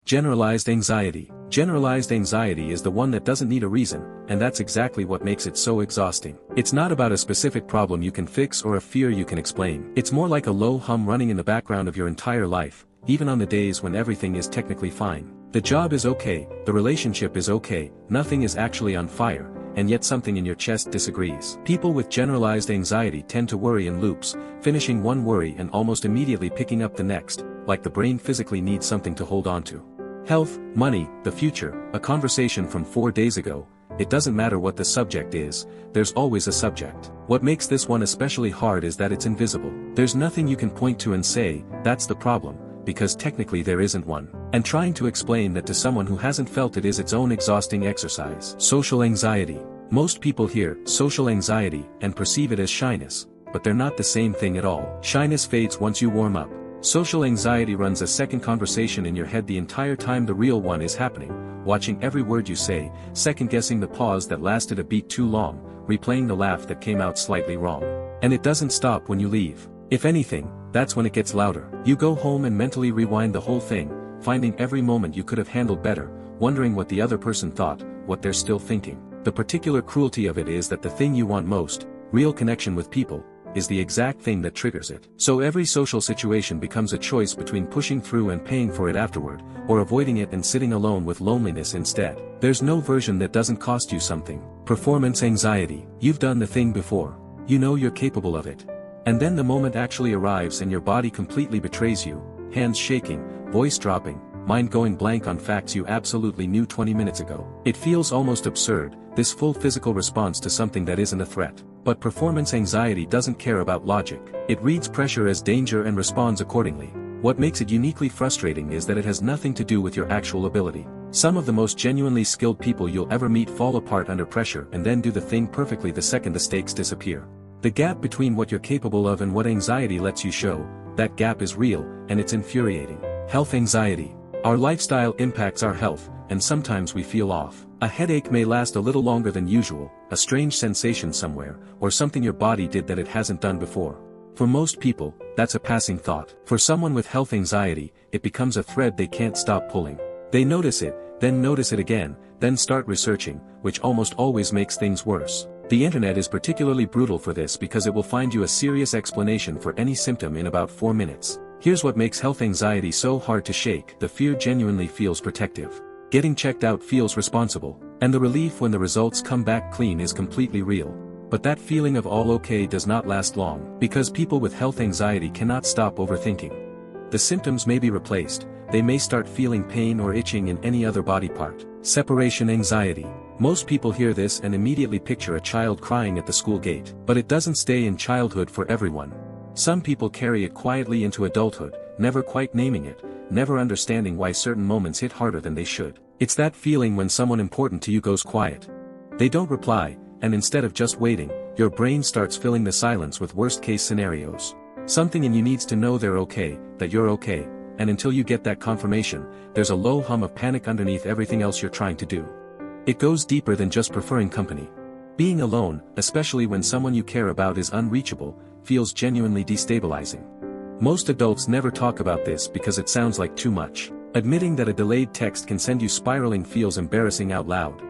Generalized anxiety. Generalized anxiety is the one that doesn't need a reason, and that's exactly what makes it so exhausting. It's not about a specific problem you can fix or a fear you can explain. It's more like a low hum running in the background of your entire life, even on the days when everything is technically fine. The job is okay, the relationship is okay, nothing is actually on fire, and yet something in your chest disagrees. People with generalized anxiety tend to worry in loops, finishing one worry and almost immediately picking up the next, like the brain physically needs something to hold on to. Health, money, the future, a conversation from 4 days ago. It doesn't matter what the subject is, there's always a subject. What makes this one especially hard is that it's invisible. There's nothing you can point to and say, that's the problem, because technically there isn't one. And trying to explain that to someone who hasn't felt it is its own exhausting exercise. Social anxiety. Most people hear social anxiety and perceive it as shyness, but they're not the same thing at all. Shyness fades once you warm up. Social anxiety runs a second conversation in your head the entire time the real one is happening, watching every word you say, second-guessing the pause that lasted a beat too long, replaying the laugh that came out slightly wrong. And it doesn't stop when you leave. If anything, that's when it gets louder. You go home and mentally rewind the whole thing, finding every moment you could have handled better, wondering what the other person thought, what they're still thinking. The particular cruelty of it is that the thing you want most, real connection with people, is the exact thing that triggers it. So every social situation becomes a choice between pushing through and paying for it afterward, or avoiding it and sitting alone with loneliness instead. There's no version that doesn't cost you something. Performance anxiety. You've done the thing before. You know you're capable of it. And then the moment actually arrives and your body completely betrays you, hands shaking, voice dropping, mind going blank on facts you absolutely knew 20 minutes ago. It feels almost absurd, this full physical response to something that isn't a threat. But performance anxiety doesn't care about logic. It reads pressure as danger and responds accordingly. What makes it uniquely frustrating is that it has nothing to do with your actual ability. Some of the most genuinely skilled people you'll ever meet fall apart under pressure and then do the thing perfectly the second the stakes disappear. The gap between what you're capable of and what anxiety lets you show, that gap is real, and it's infuriating. Health anxiety. Our lifestyle impacts our health, and sometimes we feel off. A headache may last a little longer than usual, a strange sensation somewhere, or something your body did that it hasn't done before. For most people, that's a passing thought. For someone with health anxiety, it becomes a thread they can't stop pulling. They notice it, then notice it again, then start researching, which almost always makes things worse. The internet is particularly brutal for this because it will find you a serious explanation for any symptom in about 4 minutes. Here's what makes health anxiety so hard to shake. The fear genuinely feels protective. Getting checked out feels responsible, and the relief when the results come back clean is completely real. But that feeling of all okay does not last long, because people with health anxiety cannot stop overthinking. The symptoms may be replaced, they may start feeling pain or itching in any other body part. Separation anxiety. Most people hear this and immediately picture a child crying at the school gate. But it doesn't stay in childhood for everyone. Some people carry it quietly into adulthood, never quite naming it, never understanding why certain moments hit harder than they should. It's that feeling when someone important to you goes quiet. They don't reply, and instead of just waiting, your brain starts filling the silence with worst-case scenarios. Something in you needs to know they're okay, that you're okay, and until you get that confirmation, there's a low hum of panic underneath everything else you're trying to do. It goes deeper than just preferring company. Being alone, especially when someone you care about is unreachable, feels genuinely destabilizing. Most adults never talk about this because it sounds like too much. Admitting that a delayed text can send you spiraling feels embarrassing out loud.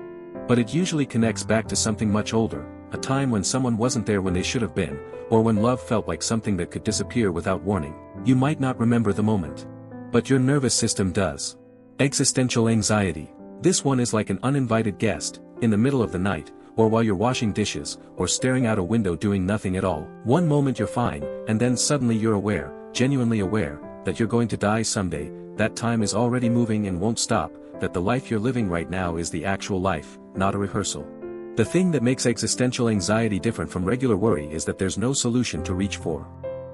But it usually connects back to something much older, a time when someone wasn't there when they should have been, or when love felt like something that could disappear without warning. You might not remember the moment, but your nervous system does. Existential anxiety. This one is like an uninvited guest, in the middle of the night, or while you're washing dishes, or staring out a window doing nothing at all. One moment you're fine, and then suddenly you're aware, genuinely aware, that you're going to die someday, that time is already moving and won't stop, that the life you're living right now is the actual life, not a rehearsal. The thing that makes existential anxiety different from regular worry is that there's no solution to reach for.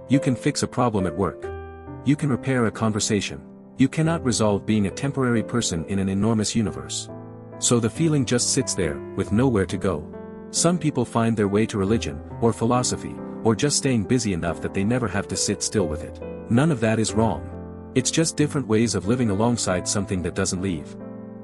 You can fix a problem at work. You can repair a conversation. You cannot resolve being a temporary person in an enormous universe. So the feeling just sits there, with nowhere to go. Some people find their way to religion, or philosophy, or just staying busy enough that they never have to sit still with it. None of that is wrong. It's just different ways of living alongside something that doesn't leave.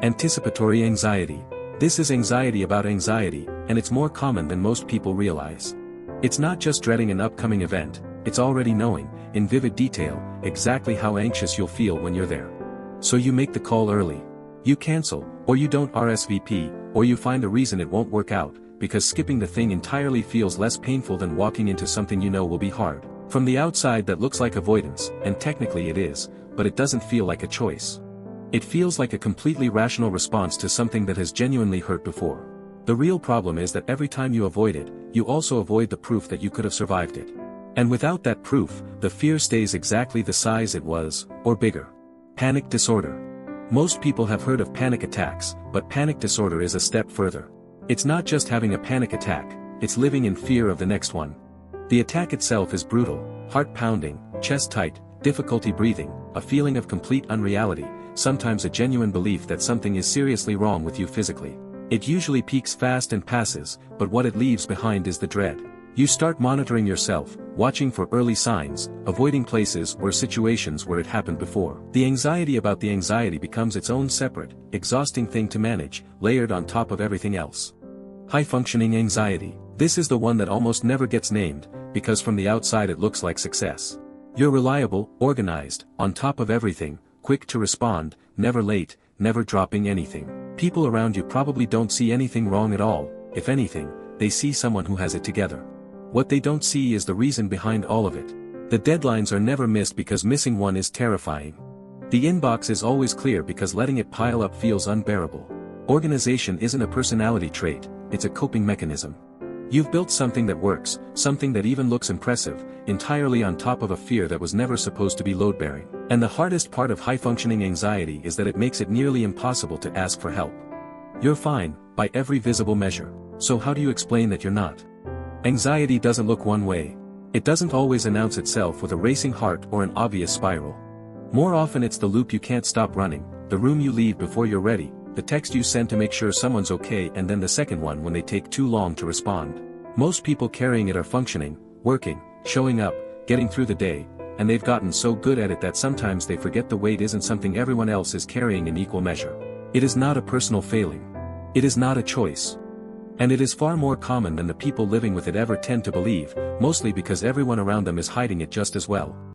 Anticipatory anxiety. This is anxiety about anxiety, and it's more common than most people realize. It's not just dreading an upcoming event, it's already knowing, in vivid detail, exactly how anxious you'll feel when you're there. So you make the call early. You cancel, or you don't RSVP, or you find a reason it won't work out, because skipping the thing entirely feels less painful than walking into something you know will be hard. From the outside that looks like avoidance, and technically it is, but it doesn't feel like a choice. It feels like a completely rational response to something that has genuinely hurt before. The real problem is that every time you avoid it, you also avoid the proof that you could have survived it. And without that proof, the fear stays exactly the size it was, or bigger. Panic disorder. Most people have heard of panic attacks, but panic disorder is a step further. It's not just having a panic attack, it's living in fear of the next one. The attack itself is brutal, heart pounding, chest tight, difficulty breathing, a feeling of complete unreality, sometimes a genuine belief that something is seriously wrong with you physically. It usually peaks fast and passes, but what it leaves behind is the dread. You start monitoring yourself, watching for early signs, avoiding places or situations where it happened before. The anxiety about the anxiety becomes its own separate, exhausting thing to manage, layered on top of everything else. High-functioning anxiety. This is the one that almost never gets named, because from the outside it looks like success. You're reliable, organized, on top of everything, quick to respond, never late, never dropping anything. People around you probably don't see anything wrong at all. If anything, they see someone who has it together. What they don't see is the reason behind all of it. The deadlines are never missed because missing one is terrifying. The inbox is always clear because letting it pile up feels unbearable. Organization isn't a personality trait, it's a coping mechanism. You've built something that works, something that even looks impressive, entirely on top of a fear that was never supposed to be load-bearing. And the hardest part of high-functioning anxiety is that it makes it nearly impossible to ask for help. You're fine, by every visible measure. So how do you explain that you're not? Anxiety doesn't look one way. It doesn't always announce itself with a racing heart or an obvious spiral. More often it's the loop you can't stop running, the room you leave before you're ready, the text you send to make sure someone's okay, and then the second one when they take too long to respond. Most people carrying it are functioning, working, showing up, getting through the day, and they've gotten so good at it that sometimes they forget the weight isn't something everyone else is carrying in equal measure. It is not a personal failing. It is not a choice. And it is far more common than the people living with it ever tend to believe, mostly because everyone around them is hiding it just as well.